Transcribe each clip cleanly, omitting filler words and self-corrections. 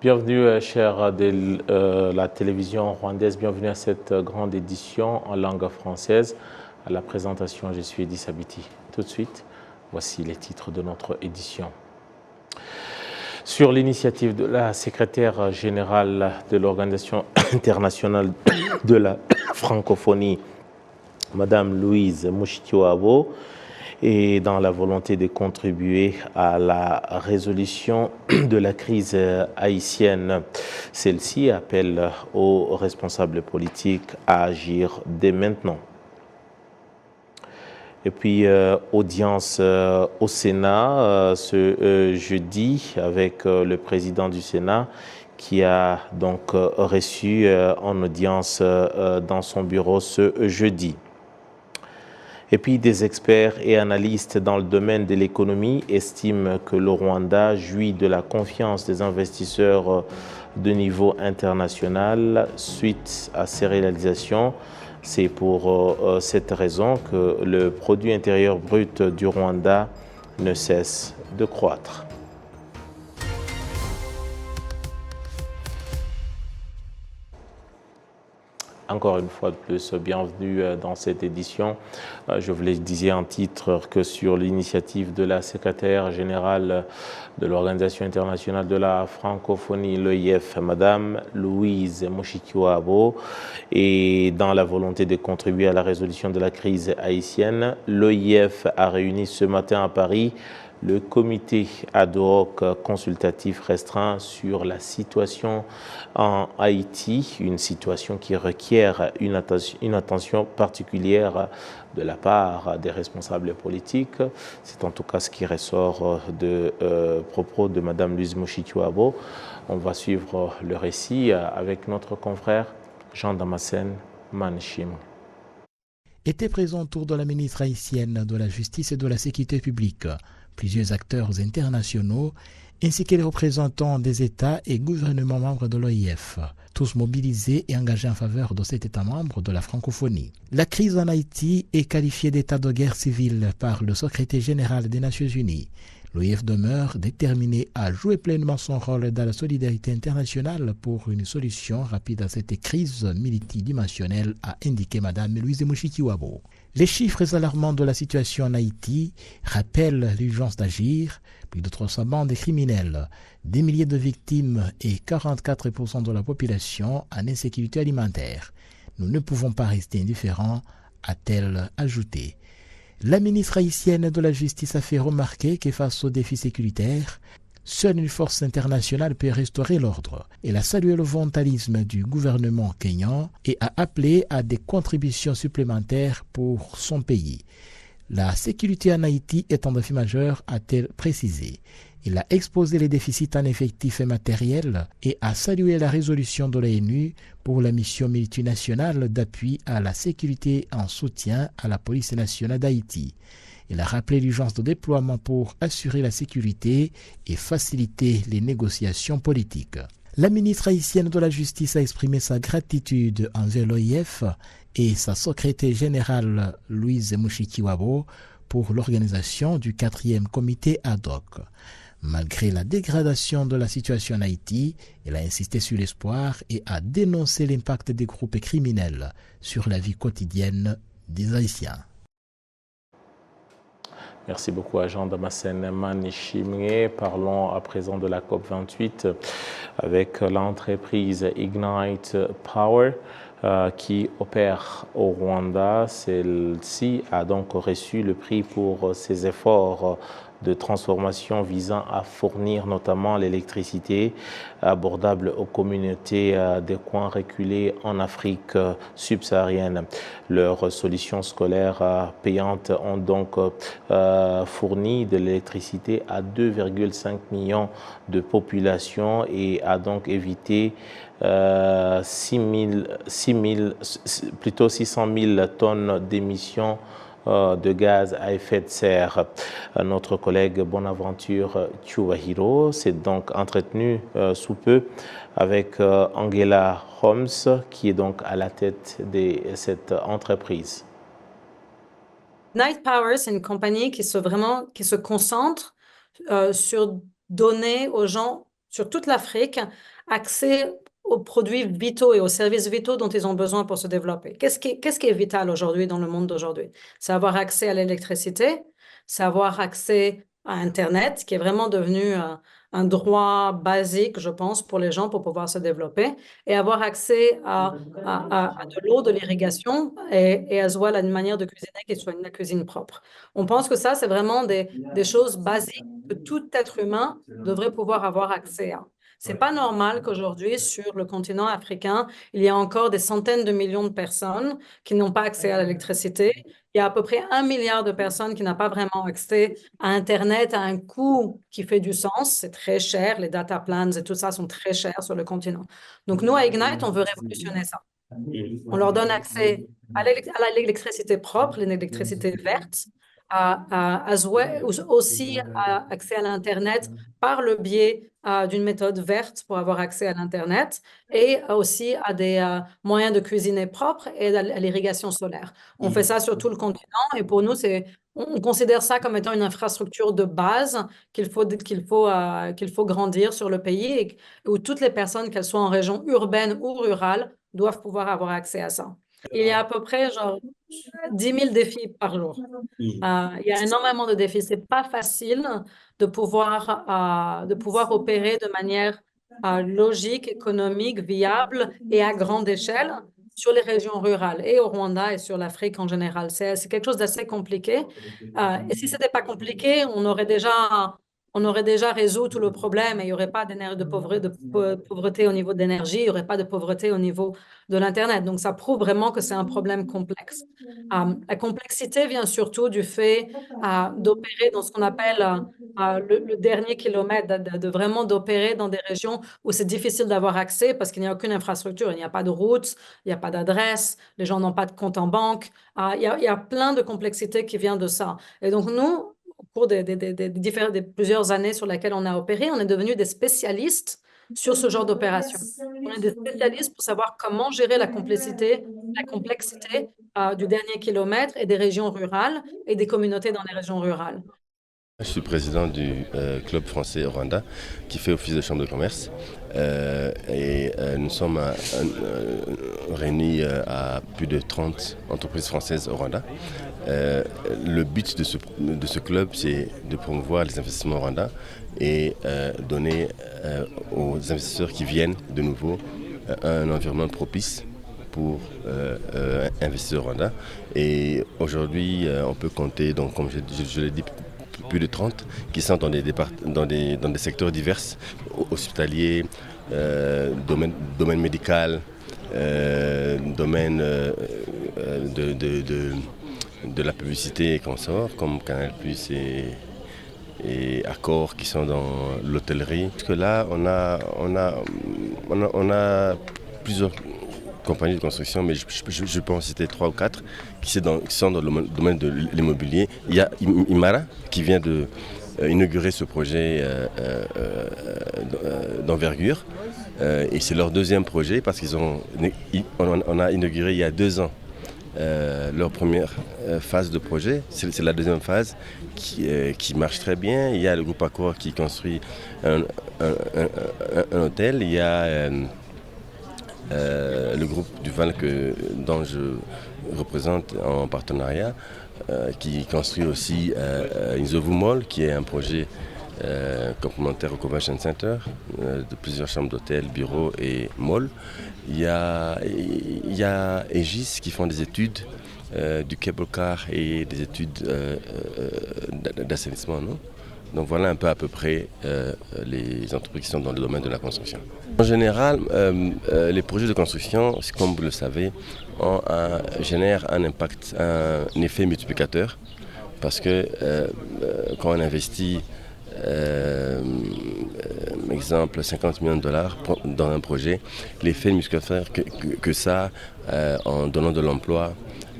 Bienvenue, chers de la télévision rwandaise. Bienvenue à cette grande édition en langue française. À la présentation, je suis Edis Abiti. Tout de suite, voici les titres de notre édition. Sur l'initiative de la secrétaire générale de l'Organisation internationale de la francophonie, Madame Louise Mushikiwabo, et dans la volonté de contribuer à la résolution de la crise haïtienne. Celle-ci appelle aux responsables politiques à agir dès maintenant. Et puis, audience au Sénat ce jeudi avec le président du Sénat qui a donc reçu en audience dans son bureau ce jeudi. Et puis des experts et analystes dans le domaine de l'économie estiment que le Rwanda jouit de la confiance des investisseurs de niveau international suite à ces réalisations. C'est pour cette raison que le produit intérieur brut du Rwanda ne cesse de croître. Encore une fois de plus, bienvenue dans cette édition. Je vous le disais en titre que sur l'initiative de la secrétaire générale de l'Organisation internationale de la francophonie, l'OIF, Madame Louise Mushikiwabo, et dans la volonté de contribuer à la résolution de la crise haïtienne, l'OIF a réuni ce matin à Paris le comité ad hoc consultatif restreint sur la situation en Haïti, une situation qui requiert une attention particulière de la part des responsables politiques. C'est en tout cas ce qui ressort de propos de Mme Louise Mushikiwabo. On va suivre le récit avec notre confrère Jean-Damascène Manishim. Étaient présents autour de la ministre haïtienne de la Justice et de la Sécurité publique plusieurs acteurs internationaux ainsi que les représentants des États et gouvernements membres de l'OIF, tous mobilisés et engagés en faveur de cet État membre de la francophonie. La crise en Haïti est qualifiée d'état de guerre civile par le secrétaire général des Nations Unies. L'OIF demeure déterminé à jouer pleinement son rôle dans la solidarité internationale pour une solution rapide à cette crise multidimensionnelle, a indiqué Mme Louise Mushikiwabo. Les chiffres alarmants de la situation en Haïti rappellent l'urgence d'agir. Plus de 300 bandes criminelles, des milliers de victimes et 44% de la population en insécurité alimentaire. Nous ne pouvons pas rester indifférents, a-t-elle ajouté. La ministre haïtienne de la Justice a fait remarquer que face aux défis sécuritaires, seule une force internationale peut restaurer l'ordre. Elle a salué le volontarisme du gouvernement kényan et a appelé à des contributions supplémentaires pour son pays. La sécurité en Haïti est un défi majeur, a-t-elle précisé. Il a exposé les déficits en effectifs et matériels et a salué la résolution de l'ONU pour la mission multinationale d'appui à la sécurité en soutien à la police nationale d'Haïti. Il a rappelé l'urgence de déploiement pour assurer la sécurité et faciliter les négociations politiques. La ministre haïtienne de la Justice a exprimé sa gratitude envers l'OIF et sa secrétaire générale Louise Mushikiwabo pour l'organisation du 4e comité ad hoc. Malgré la dégradation de la situation en Haïti, elle a insisté sur l'espoir et a dénoncé l'impact des groupes criminels sur la vie quotidienne des Haïtiens. Merci beaucoup à Jean-Damascène Manishimé. Parlons à présent de la COP28 avec l'entreprise Ignite Power qui opère au Rwanda. Celle-ci a donc reçu le prix pour ses efforts de transformation visant à fournir notamment l'électricité abordable aux communautés des coins reculés en Afrique subsaharienne. Leurs solutions scolaires payantes ont donc fourni de l'électricité à 2,5 millions de populations et a donc évité 600 000 tonnes d'émissions de gaz à effet de serre. Notre collègue Bonaventure Chubahiro s'est donc entretenu sous peu avec Angela Holmes, qui est donc à la tête de cette entreprise. Ignite Power, c'est une compagnie qui se concentre sur donner aux gens sur toute l'Afrique, accès aux produits vitaux et aux services vitaux dont ils ont besoin pour se développer. Qu'est-ce qui est vital aujourd'hui dans le monde d'aujourd'hui? C'est avoir accès à l'électricité, c'est avoir accès à Internet, qui est vraiment devenu un droit basique, je pense, pour les gens pour pouvoir se développer, et avoir accès à de l'eau, de l'irrigation et à voilà, une manière de cuisiner qui soit une cuisine propre. On pense que ça, c'est vraiment des choses basiques que tout être humain devrait pouvoir avoir accès à. C'est pas normal qu'aujourd'hui, sur le continent africain, il y a encore des centaines de millions de personnes qui n'ont pas accès à l'électricité. Il y a à peu près 1 milliard de personnes qui n'ont pas vraiment accès à Internet à un coût qui fait du sens. C'est très cher. Les data plans et tout ça sont très chers sur le continent. Donc, nous, à Ignite, on veut révolutionner ça. On leur donne accès à l'électricité propre, l'électricité verte, aussi accès à l'Internet par le biais d'une méthode verte pour avoir accès à l'Internet et aussi à des moyens de cuisiner propres et à l'irrigation solaire. On fait ça sur tout le continent et pour nous, on considère ça comme étant une infrastructure de base qu'il faut grandir sur le pays et où toutes les personnes, qu'elles soient en région urbaine ou rurale, doivent pouvoir avoir accès à ça. Il y a à peu près genre 10 000 défis par jour. Il y a énormément de défis. C'est pas facile de pouvoir opérer de manière logique, économique, viable et à grande échelle sur les régions rurales et au Rwanda et sur l'Afrique en général. C'est quelque chose d'assez compliqué. Et si c'était pas compliqué, on aurait déjà résolu tout le problème et il n'y aurait pas de pauvreté au niveau de l'énergie, il n'y aurait pas de pauvreté au niveau de l'Internet. Donc, ça prouve vraiment que c'est un problème complexe. La complexité vient surtout du fait d'opérer dans ce qu'on appelle le dernier kilomètre, de vraiment d'opérer dans des régions où c'est difficile d'avoir accès parce qu'il n'y a aucune infrastructure, il n'y a pas de route, il n'y a pas d'adresse, les gens n'ont pas de compte en banque. Il y a plein de complexité qui vient de ça. Et donc, nous, au cours des plusieurs années sur lesquelles on a opéré, on est devenus des spécialistes sur ce genre d'opération. On est des spécialistes pour savoir comment gérer la complexité du dernier kilomètre et des régions rurales et des communautés dans les régions rurales. Je suis président du club français au Rwanda qui fait office de chambre de commerce nous sommes réunis à plus de 30 entreprises françaises au Rwanda. Le but de ce club, c'est de promouvoir les investissements au Rwanda et donner aux investisseurs qui viennent de nouveau un environnement propice pour investir au Rwanda. Et aujourd'hui, on peut compter, donc, comme je l'ai dit, plus de 30 qui sont dans des secteurs divers, hospitaliers, domaine médical, domaine de la publicité et consorts, comme Canal+ et Accor qui sont dans l'hôtellerie. Parce que là, on a plusieurs compagnies de construction, mais je pense que c'était 3 ou 4 qui sont dans le domaine de l'immobilier. Il y a Imara qui vient d'inaugurer ce projet d'envergure et c'est leur deuxième projet parce on a inauguré il y a 2 ans leur première phase de projet. C'est la deuxième phase qui marche très bien. Il y a le groupe Accor qui construit un hôtel. Il y a le groupe Duval dont je représente en partenariat qui construit aussi Inzovu Mall qui est un projet complémentaire au Convention Center de plusieurs chambres d'hôtel, bureaux et malls. Il y a Aegis qui font des études du cable car et des études d'assainissement. Non? Donc voilà un peu à peu près les entreprises qui sont dans le domaine de la construction. En général, les projets de construction, comme vous le savez, génèrent un impact, un effet multiplicateur. Parce que quand on investit, exemple, 50 millions de dollars dans un projet, l'effet multiplicateur que ça, en donnant de l'emploi,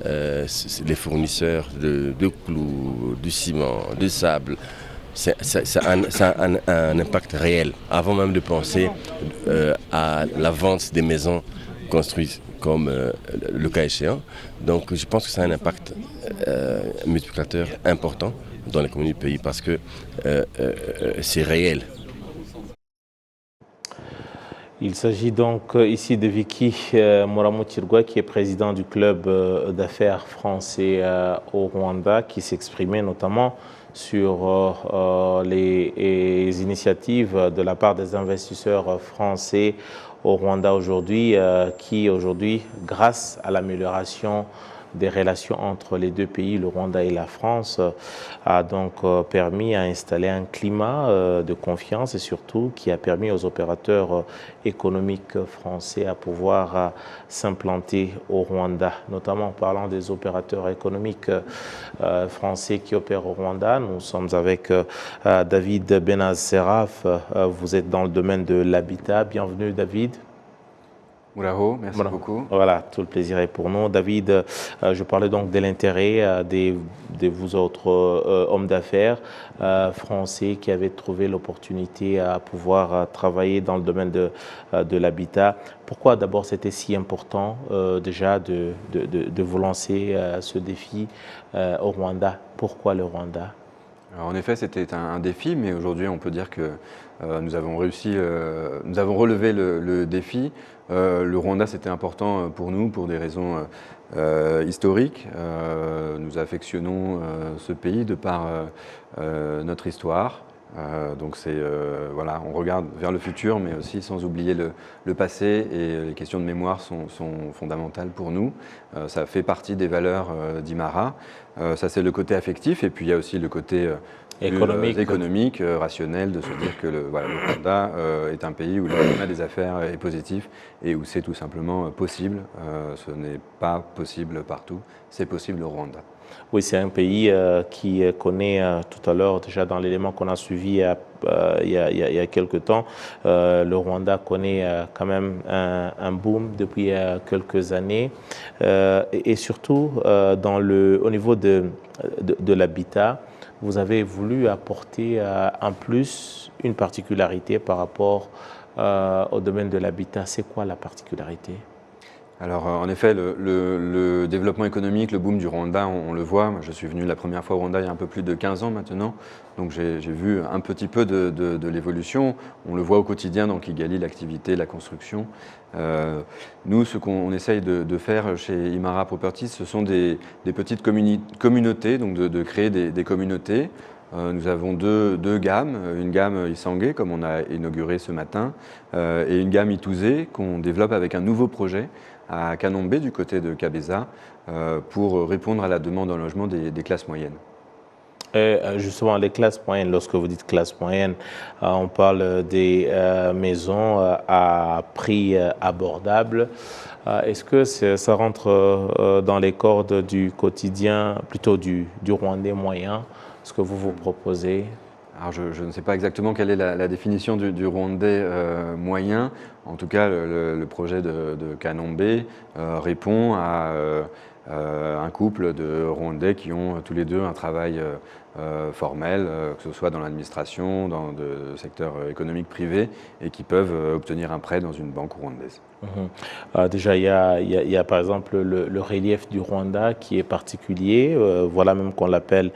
les fournisseurs de clous, du ciment, du sable, ça a un impact réel, avant même de penser à la vente des maisons construites comme le cas échéant. Donc je pense que ça a un impact multiplicateur important dans l'économie du pays parce que c'est réel. Il s'agit donc ici de Vicky Moramutirwa, qui est président du club d'affaires français au Rwanda, qui s'exprimait notamment sur les initiatives de la part des investisseurs français au Rwanda aujourd'hui, qui aujourd'hui, grâce à l'amélioration des relations entre les deux pays, le Rwanda et la France, a donc permis à installer un climat de confiance et surtout qui a permis aux opérateurs économiques français à pouvoir s'implanter au Rwanda. Notamment en parlant des opérateurs économiques français qui opèrent au Rwanda, nous sommes avec David Benaz Seraf. Vous êtes dans le domaine de l'habitat. Bienvenue David. Moulaho, merci beaucoup. Voilà, tout le plaisir est pour nous. David, je parlais donc de l'intérêt de vous autres hommes d'affaires français qui avaient trouvé l'opportunité à pouvoir travailler dans le domaine de l'habitat. Pourquoi d'abord c'était si important déjà de vous lancer ce défi au Rwanda? Pourquoi le Rwanda? Alors, en effet, c'était un défi, mais aujourd'hui on peut dire que nous avons réussi, nous avons relevé le défi. Le Rwanda, c'était important pour nous pour des raisons historiques. Nous affectionnons ce pays de par notre histoire. Donc voilà, on regarde vers le futur, mais aussi sans oublier le passé, et les questions de mémoire sont fondamentales pour nous. Ça fait partie des valeurs d'Imara. Ça, c'est le côté affectif, et puis il y a aussi le côté économique, rationnel, de se dire que le Rwanda est un pays où le climat des affaires est positif et où c'est tout simplement possible. Ce n'est pas possible partout, c'est possible au Rwanda. Oui, c'est un pays qui connaît, tout à l'heure, déjà dans l'élément qu'on a suivi il y a quelques temps, le Rwanda connaît quand même un boom depuis quelques années. Et surtout, au niveau de l'habitat, vous avez voulu apporter en plus une particularité par rapport au domaine de l'habitat. C'est quoi la particularité? Alors en effet, le développement économique, le boom du Rwanda, on le voit. Moi, je suis venu la première fois au Rwanda il y a un peu plus de 15 ans maintenant, donc j'ai vu un petit peu de l'évolution. On le voit au quotidien dans Kigali, l'activité, la construction. Nous, ce qu'on essaye de faire chez Imara Properties, ce sont des petites communautés, donc de créer des communautés. Nous avons deux gammes, une gamme Isangé, comme on a inauguré ce matin, et une gamme Itouzé qu'on développe avec un nouveau projet à Kanombe, du côté de Kabeza, pour répondre à la demande en logement des classes moyennes. Et justement, les classes moyennes, lorsque vous dites classe moyenne, on parle des maisons à prix abordable. Est-ce que ça rentre dans les cordes du quotidien, plutôt du Rwandais moyen, ce que vous proposez? Alors je ne sais pas exactement quelle est la définition du Rwandais moyen. En tout cas, le projet de Kanombe répond à un couple de Rwandais qui ont tous les deux un travail formel, que ce soit dans l'administration, dans le secteur économique privé, et qui peuvent obtenir un prêt dans une banque rwandaise. Déjà, il y a par exemple le relief du Rwanda qui est particulier. Voilà même qu'on l'appelle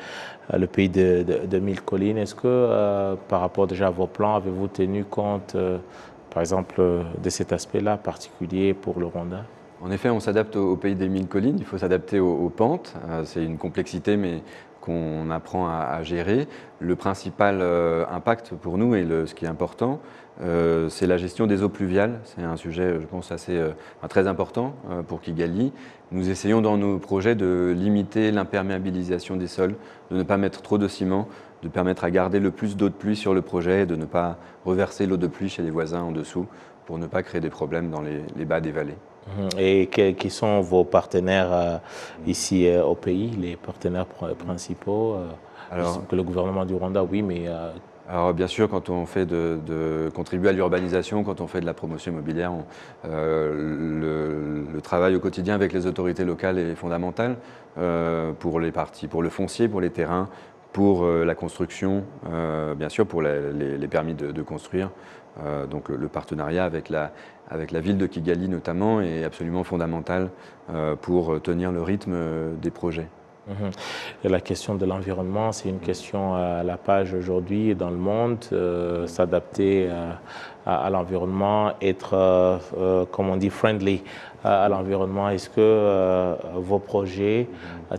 le pays de mille collines. Est-ce que par rapport déjà à vos plans, avez-vous tenu compte, par exemple, de cet aspect-là particulier pour le Rwanda? En effet, on s'adapte au pays des mille collines, il faut s'adapter aux pentes. C'est une complexité, mais qu'on apprend à gérer. Le principal impact pour nous, et ce qui est important, c'est la gestion des eaux pluviales. C'est un sujet, je pense, très important pour Kigali. Nous essayons dans nos projets de limiter l'imperméabilisation des sols, de ne pas mettre trop de ciment, de permettre à garder le plus d'eau de pluie sur le projet, et de ne pas reverser l'eau de pluie chez les voisins en dessous, pour ne pas créer des problèmes dans les bas des vallées. Et qui sont vos partenaires ici au pays, les partenaires principaux? Alors, que le gouvernement du Rwanda, oui, mais... Alors bien sûr, quand on fait de contribuer à l'urbanisation, quand on fait de la promotion immobilière, le travail au quotidien avec les autorités locales est fondamental pour les parties, pour le foncier, pour les terrains, pour la construction, bien sûr pour les permis de construire. Donc le partenariat avec la ville de Kigali notamment est absolument fondamental pour tenir le rythme des projets. Et la question de l'environnement, c'est une question à la page aujourd'hui dans le monde. S'adapter à l'environnement, être, comme on dit, friendly à l'environnement. Est-ce que vos projets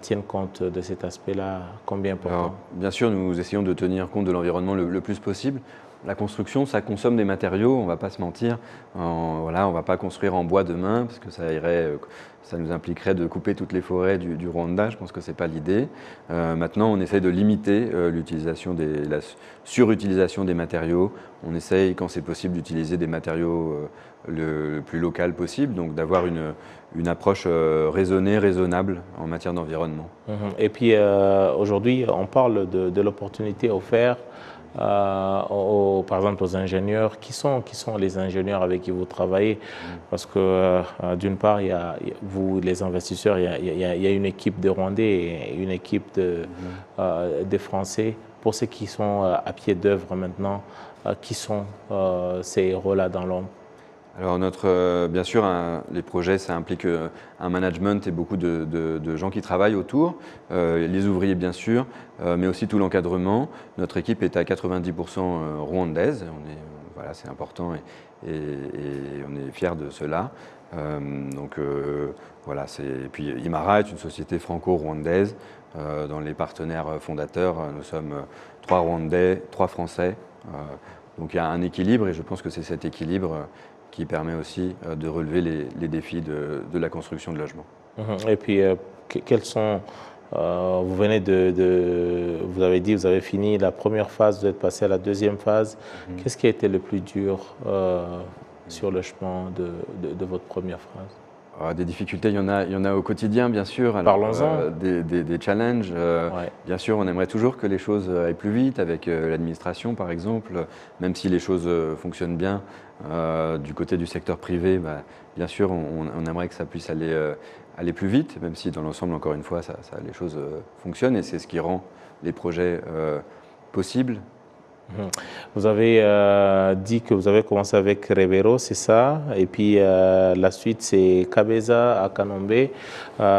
tiennent compte de cet aspect-là? Combien important? Alors, bien sûr, nous essayons de tenir compte de l'environnement le plus possible. La construction, ça consomme des matériaux, on ne va pas se mentir. Voilà, on ne va pas construire en bois demain, parce que ça nous impliquerait de couper toutes les forêts du Rwanda. Je pense que ce n'est pas l'idée. Maintenant, on essaye de limiter la surutilisation des matériaux. On essaye, quand c'est possible, d'utiliser des matériaux le plus local possible, donc d'avoir une approche raisonnée, raisonnable en matière d'environnement. Et puis, aujourd'hui, on parle de l'opportunité offerte par exemple aux ingénieurs. Qui sont les ingénieurs avec qui vous travaillez? Parce que d'une part, vous les investisseurs, il y a une équipe de Rwandais et une équipe de Français. Pour ceux qui sont à pied d'œuvre maintenant, qui sont ces héros-là dans l'ombre? Alors bien sûr, les projets, ça implique un management et beaucoup de gens qui travaillent autour, les ouvriers bien sûr, mais aussi tout l'encadrement. Notre équipe est à 90% rwandaise, voilà, c'est important et on est fiers de cela. Voilà, et puis Imara est une société franco-rwandaise. Dans les partenaires fondateurs, nous sommes 3 Rwandais, 3 Français. Donc il y a un équilibre et je pense que c'est cet équilibre qui permet aussi de relever les défis de la construction de logements. Et puis, quels sont, vous venez vous avez dit, vous avez fini la première phase, vous êtes passé à la deuxième phase. Qu'est-ce qui a été le plus dur sur le chemin de votre première phase? Des difficultés, il y en a au quotidien, bien sûr. Parlons-en. Des challenges. Ouais. Bien sûr, on aimerait toujours que les choses aillent plus vite avec l'administration, par exemple. Même si les choses fonctionnent bien du côté du secteur privé, bien sûr, on aimerait que ça puisse aller plus vite, même si dans l'ensemble, encore une fois, les choses fonctionnent et c'est ce qui rend les projets possibles. Vous avez dit que vous avez commencé avec Rebero, c'est ça? Et puis la suite, c'est Kabeza à Kanombe.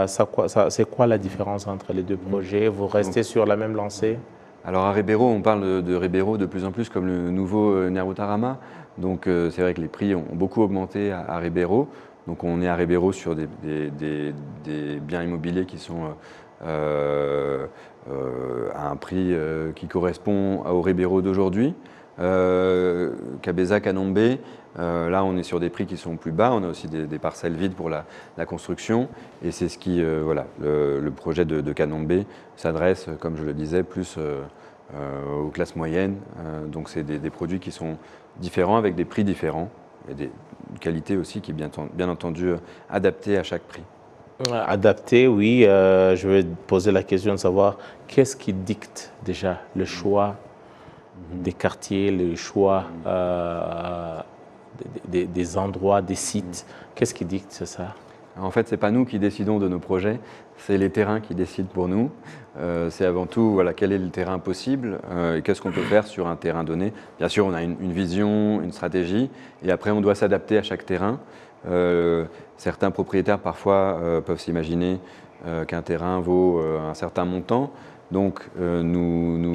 C'est quoi la différence entre les deux projets? Vous restez sur la même lancée? Alors à Rebero, on parle de Rebero de plus en plus comme le nouveau Nyarutarama. Donc c'est vrai que les prix ont beaucoup augmenté à Rebero. Donc on est à Rebero sur des biens immobiliers qui sont à un prix qui correspond au Rebero d'aujourd'hui. Kabeza, Kanombe, là on est sur des prix qui sont plus bas, on a aussi des parcelles vides pour la construction et c'est ce qui, voilà, le projet de Kanombe s'adresse, comme je le disais, plus aux classes moyennes, donc c'est des produits qui sont différents avec des prix différents et des qualités aussi qui est bien entendu adaptée à chaque prix. Adapté, oui. Je vais poser la question de savoir qu'est-ce qui dicte déjà le choix des quartiers, le choix des endroits, des sites. Qu'est-ce qui dicte ça? En fait, ce n'est pas nous qui décidons de nos projets, c'est les terrains qui décident pour nous. C'est avant tout voilà, quel est le terrain possible et qu'est-ce qu'on peut faire sur un terrain donné. Bien sûr, on a une vision, une stratégie et après on doit s'adapter à chaque terrain. Certains propriétaires parfois peuvent s'imaginer qu'un terrain vaut un certain montant. Donc nous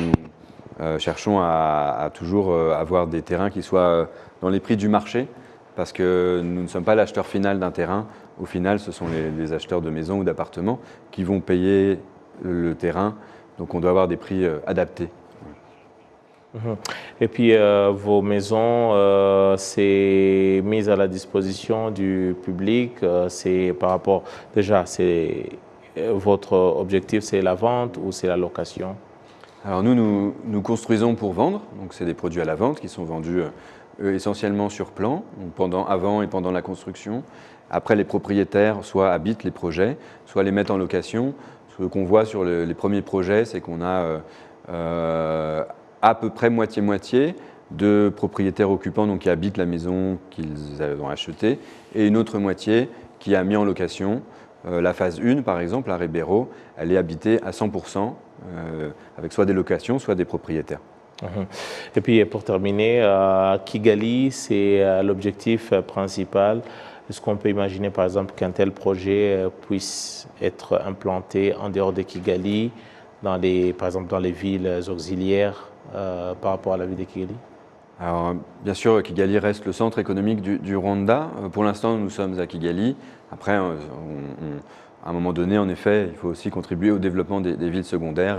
cherchons à toujours avoir des terrains qui soient dans les prix du marché parce que nous ne sommes pas l'acheteur final d'un terrain. Au final, ce sont les acheteurs de maisons ou d'appartements qui vont payer le terrain. Donc on doit avoir des prix adaptés. Et puis, vos maisons, c'est mis à la disposition du public. C'est par rapport, déjà, votre objectif, c'est la vente ou c'est la location? Alors nous construisons pour vendre. Donc c'est des produits à la vente qui sont vendus essentiellement sur plan, avant et pendant la construction. Après, les propriétaires soit habitent les projets, soit les mettent en location. Ce qu'on voit sur les premiers projets, c'est qu'on a à peu près moitié-moitié de propriétaires occupants donc qui habitent la maison qu'ils ont achetée et une autre moitié qui a mis en location. La phase 1, par exemple, à Rebero, elle est habitée à 100% avec soit des locations, soit des propriétaires. Et puis pour terminer, Kigali, c'est l'objectif principal. Est-ce qu'on peut imaginer par exemple qu'un tel projet puisse être implanté en dehors de Kigali, par exemple dans les villes auxiliaires par rapport à la ville de Kigali? Alors, bien sûr, Kigali reste le centre économique du Rwanda. Pour l'instant, nous sommes à Kigali. Après, à un moment donné, en effet, il faut aussi contribuer au développement des villes secondaires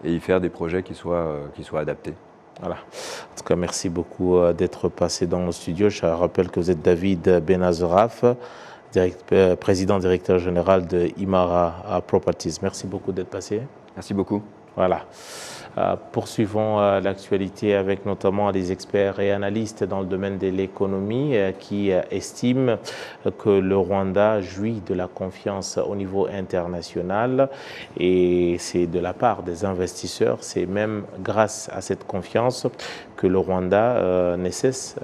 et y faire des projets qui soient adaptés. Voilà. En tout cas, merci beaucoup d'être passé dans le studio. Je rappelle que vous êtes David Benazeraf, président directeur général de Imara Properties. Merci beaucoup d'être passé. Merci beaucoup. Voilà. Poursuivons l'actualité avec notamment les experts et analystes dans le domaine de l'économie qui estiment que le Rwanda jouit de la confiance au niveau international et c'est de la part des investisseurs, c'est même grâce à cette confiance que le Rwanda ne cesse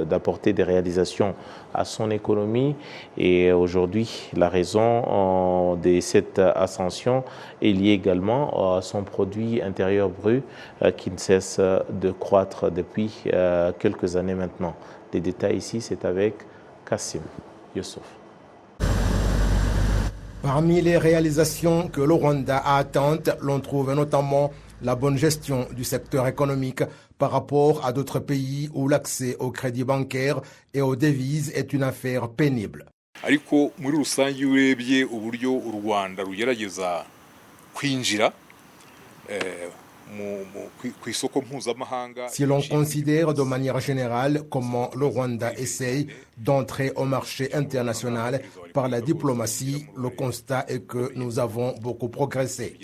d'apporter des réalisations à son économie et aujourd'hui la raison de cette ascension est liée également à son produit intérieur brut qui ne cesse de croître depuis quelques années maintenant. Les détails ici, c'est avec Kassim Youssouf. Parmi les réalisations que le Rwanda a atteintes, l'on trouve notamment la bonne gestion du secteur économique par rapport à d'autres pays où l'accès au crédit bancaire et aux devises est une affaire pénible. ariko muri rusange iyo urebye uburyo u Rwanda rugerageza kwinjira ku isoko mpuzamahanga. Si l'on considère de manière générale comment le Rwanda essaye d'entrer au marché international par la diplomatie, le constat est que nous avons beaucoup progressé.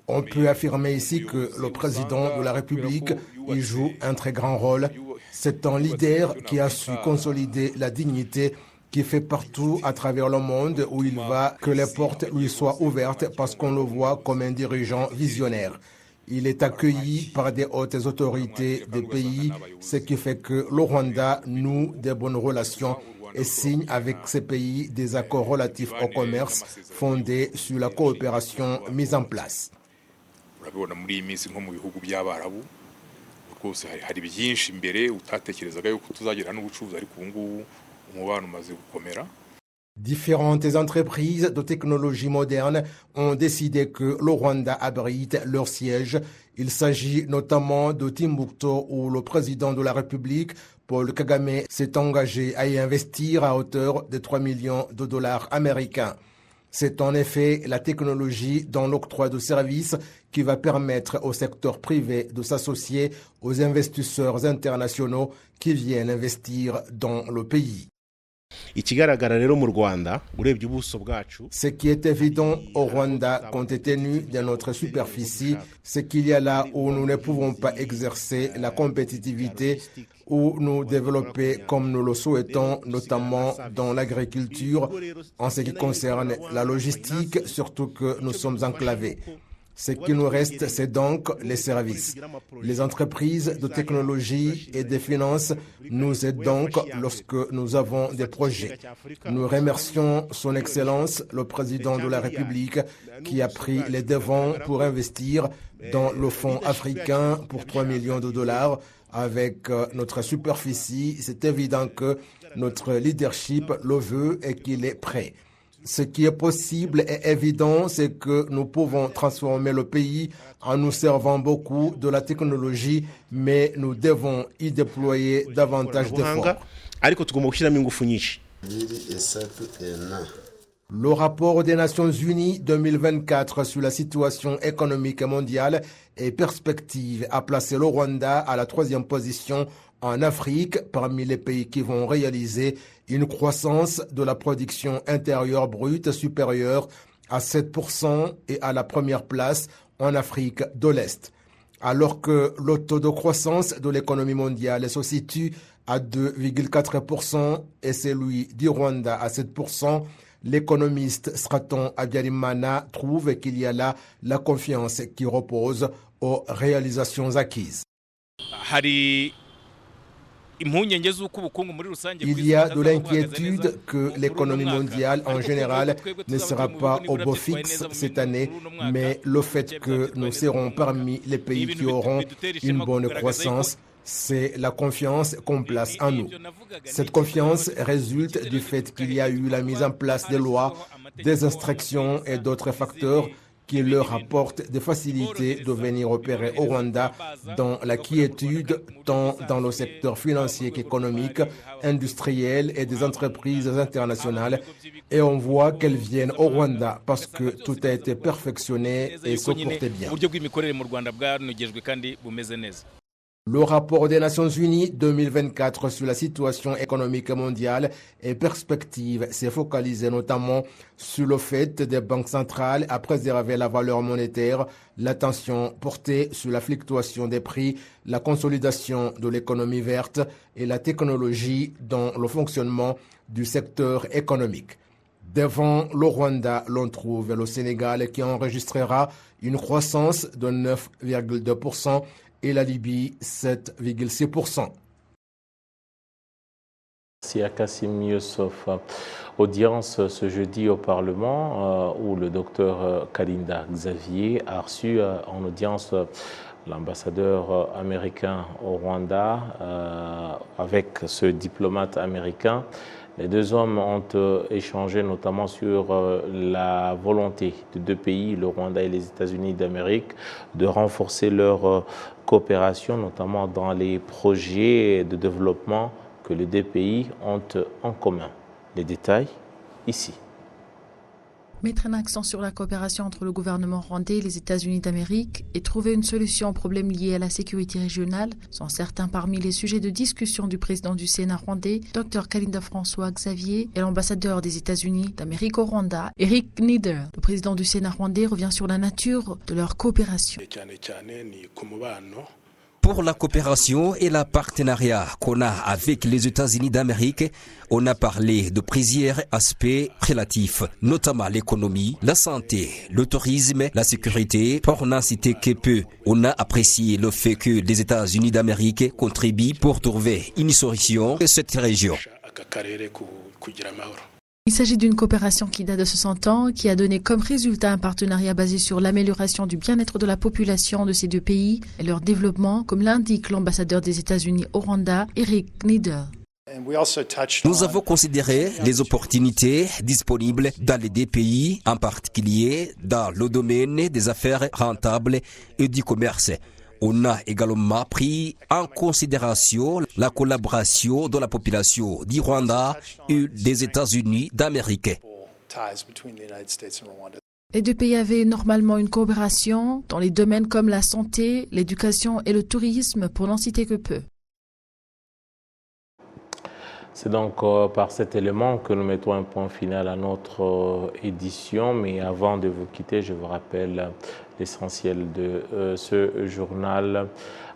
On peut affirmer ici que le président de la République y joue un très grand rôle. C'est un leader qui a su consolider la dignité qui fait partout à travers le monde où il va que les portes lui soient ouvertes parce qu'on le voit comme un dirigeant visionnaire. Il est accueilli par des hautes autorités des pays, ce qui fait que le Rwanda noue des bonnes relations et signe avec ces pays des accords relatifs au commerce fondés sur la coopération mise en place. Urabibona muri iyi minsi nko mu bihugu by'Abarabu rwose hari byinshi imbere utatekerezaga yuko tuzagira n'ubucuruzi ariko ubu ngubu umubano umaze gukomera. Différentes entreprises de technologie moderne ont décidé que le Rwanda abrite leur siège. Il s'agit notamment de Timbuktu où le président de la République, Paul Kagame, s'est engagé à y investir à hauteur de 3 millions de dollars américains. C'est en effet la technologie dans l'octroi de services qui va permettre au secteur privé de s'associer aux investisseurs internationaux qui viennent investir dans le pays. Ce qui est évident au Rwanda, compte tenu de notre superficie, c'est qu'il y a là où nous ne pouvons pas exercer la compétitivité ou nous développer comme nous le souhaitons, notamment dans l'agriculture, en ce qui concerne la logistique, surtout que nous sommes enclavés. Ce qui nous reste, c'est donc les services. Les entreprises de technologie et de finances nous aident donc lorsque nous avons des projets. Nous remercions son Excellence, le président de la République, qui a pris les devants pour investir dans le fonds africain pour 3 millions de dollars. Avec notre superficie, c'est évident que notre leadership le veut et qu'il est prêt. Ce qui est possible et évident, c'est que nous pouvons transformer le pays en nous servant beaucoup de la technologie, mais nous devons y déployer davantage d'efforts. Le rapport des Nations Unies 2024 sur la situation économique mondiale et perspectives a placé le Rwanda à la 3e position en Afrique parmi les pays qui vont réaliser une croissance de la production intérieure brute supérieure à 7% et à la première place en Afrique de l'Est. Alors que le taux de croissance de l'économie mondiale se situe à 2,4% et celui du Rwanda à 7%, l'économiste Straton Habyarimana trouve qu'il y a là la confiance qui repose aux réalisations acquises. Il y a de l'inquiétude que l'économie mondiale en général ne sera pas au beau fixe cette année, mais le fait que nous serons parmi les pays qui auront une bonne croissance c'est la confiance qu'on place en nous. Cette confiance résulte du fait qu'il y a eu la mise en place des lois, des instructions et d'autres facteurs qui leur apportent des facilités de venir opérer au Rwanda dans la quiétude, tant dans le secteur financier qu'économique, industriel et des entreprises internationales. Et on voit qu'elles viennent au Rwanda parce que tout a été perfectionné et se portait bien. Le rapport des Nations Unies 2024 sur la situation économique mondiale et perspectives s'est focalisé notamment sur le fait des banques centrales à préserver la valeur monétaire, l'attention portée sur la fluctuation des prix, la consolidation de l'économie verte et la technologie dans le fonctionnement du secteur économique. Devant le Rwanda, l'on trouve le Sénégal qui enregistrera une croissance de 9,2% et la Libye 7,6%. Merci à Kassim Youssef. Audience ce jeudi au Parlement où le docteur Kalinda Xavier a reçu en audience l'ambassadeur américain au Rwanda avec ce diplomate américain. Les deux hommes ont échangé notamment sur la volonté de deux pays, le Rwanda et les États-Unis d'Amérique, de renforcer leur coopération, notamment dans les projets de développement que les deux pays ont en commun. Les détails, ici. Mettre un accent sur la coopération entre le gouvernement rwandais et les États-Unis d'Amérique et trouver une solution aux problèmes liés à la sécurité régionale sont certains parmi les sujets de discussion du président du Sénat rwandais, Dr Kalinda François Xavier, et l'ambassadeur des États-Unis d'Amérique au Rwanda, Eric Nieder. Le président du Sénat rwandais revient sur la nature de leur coopération. Pour la coopération et le partenariat qu'on a avec les États-Unis d'Amérique, on a parlé de plusieurs aspects relatifs, notamment l'économie, la santé, le tourisme, la sécurité. Pour n'en citer que peu, on a apprécié le fait que les États-Unis d'Amérique contribuent pour trouver une solution à cette région. Il s'agit d'une coopération qui date de 60 ans, qui a donné comme résultat un partenariat basé sur l'amélioration du bien-être de la population de ces deux pays et leur développement, comme l'indique l'ambassadeur des États-Unis au Rwanda, Eric Nieder. Nous avons considéré les opportunités disponibles dans les deux pays, en particulier dans le domaine des affaires rentables et du commerce. On a également pris en considération la collaboration de la population du Rwanda et des États-Unis d'Amérique. Les deux pays avaient normalement une coopération dans les domaines comme la santé, l'éducation et le tourisme, pour n'en citer que peu. C'est donc par cet élément que nous mettons un point final à notre édition. Mais avant de vous quitter, je vous rappelle l'essentiel de ce journal,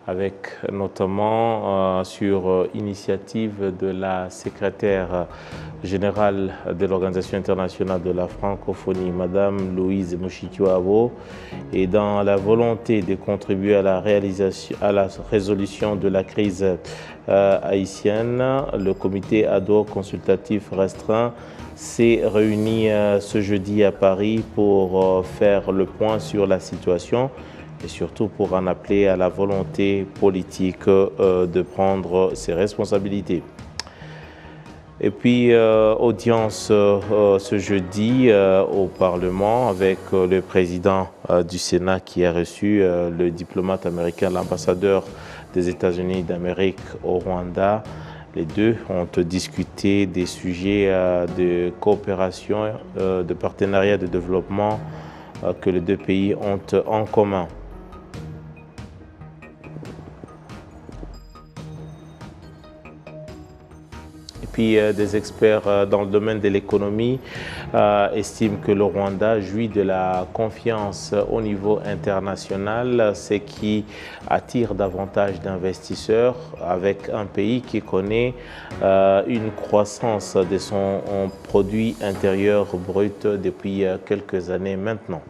avec notamment sur initiative de la secrétaire générale de l'Organisation internationale de la francophonie, Madame Louise Mushikiwabo, et dans la volonté de contribuer à la résolution de la crise haïtienne, le comité ad hoc consultatif restreint s'est réuni ce jeudi à Paris pour faire le point sur la situation et surtout pour en appeler à la volonté politique de prendre ses responsabilités. Et puis, audience ce jeudi au Parlement avec le président du Sénat qui a reçu le diplomate américain, l'ambassadeur des États-Unis d'Amérique au Rwanda. Les deux ont discuté des sujets de coopération, de partenariat, de développement que les deux pays ont en commun. Des experts dans le domaine de l'économie estiment que le Rwanda jouit de la confiance au niveau international, ce qui attire davantage d'investisseurs avec un pays qui connaît une croissance de son produit intérieur brut depuis quelques années maintenant.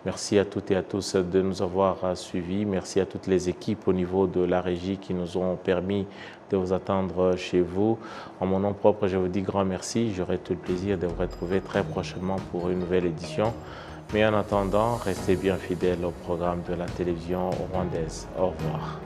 Merci à toutes et à tous de nous avoir suivis. Merci à toutes les équipes au niveau de la régie qui nous ont permis de vous attendre chez vous. En mon nom propre, je vous dis grand merci. J'aurai tout le plaisir de vous retrouver très prochainement pour une nouvelle édition. Mais en attendant, restez bien fidèles au programme de la télévision rwandaise. Au revoir.